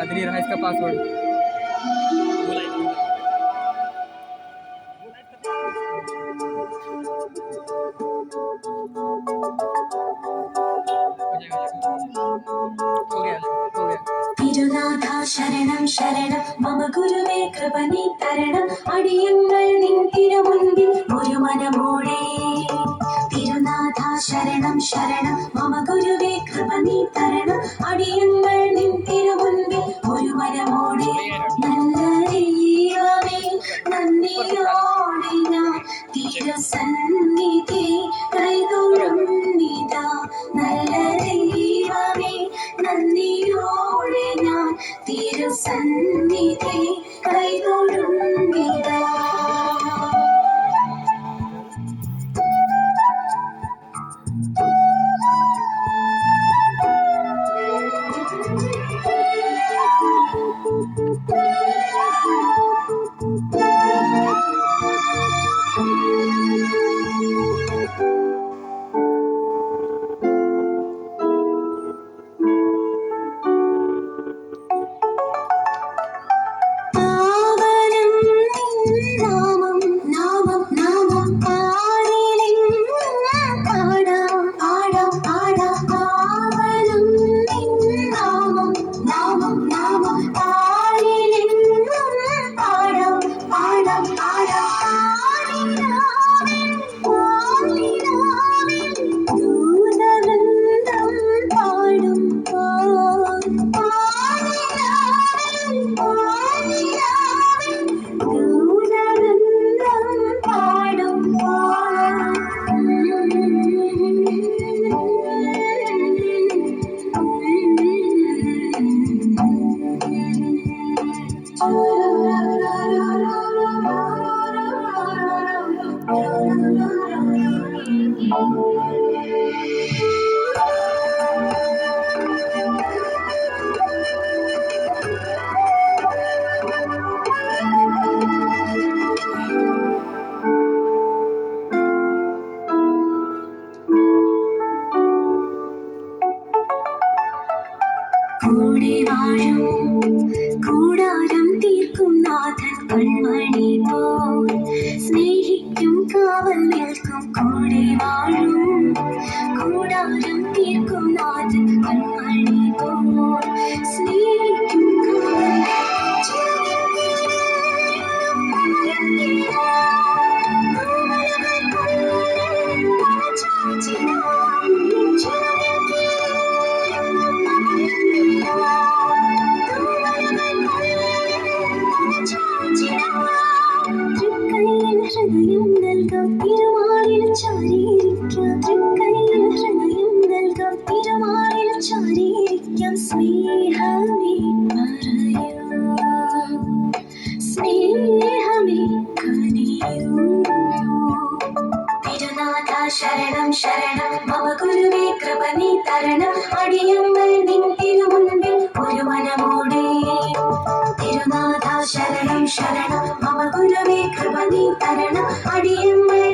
दिलीर है इसका पासवर्ड। हो गया हो गया। തിരുനാഥാ ശരണം ശരണം മമ ഗുരുവേ കൃപ നീ തരണം അടിയങ്ങൾ നിൻ തിരുമുൻപിൽ ഒരു മനമോടെ. തിരുനാഥാ ശരണം ശരണം മമ ഗുരുവേ കൃപ നീ തരണം അടിയങ്ങൾ നിൻ തിരുമുൻപിൽ ഒരു മനമോടെ. നല്ല ദൈവമേ നന്ദിയോടെ ഞാൻ തിരുസന്നിധി കൈതൊഴുന്നിതാ. നല്ല ദൈവമേ നന്ദിയോടെ ഞാൻ തിരുസന്നിധി കൈതൊഴുന്നിതാ. കൂടെ വാഴും കൂടാരം തീർക്കും നാഥൻ കൺമണി പോൽ സ്നേഹിക്കും കാവൽ നിൽക്കും. കൂടെ വാഴും കൂടാരം തീർക്കും നാഥൻ കൺമണി പോൽ സ്നേഹിക്കും കാവൽ ഹൃദയം നൽകാം തിരുമാറിൽ ചാരിയിരിക്കാം. തൃക്കൈയിൽ ഹൃദയം നൽകാം തിരുമാറിൽ ചാരിയിരിക്കാം. സ്നേഹമേ പറയൂ സ്നേഹമേ കനിയൂ. തിരുനാഥാ ശരണം ശരണം മമ ഗുരുവേ കൃപ നീ തരണം അടിയങ്ങൾ നിൻ തിരുമുൻപിൽ ഒരു മനമോടെ. തിരുനാഥാ ശരണം ശരണം മമ ഗുരുവേ കൃപ നീ തരണം അടിയങ്ങൾ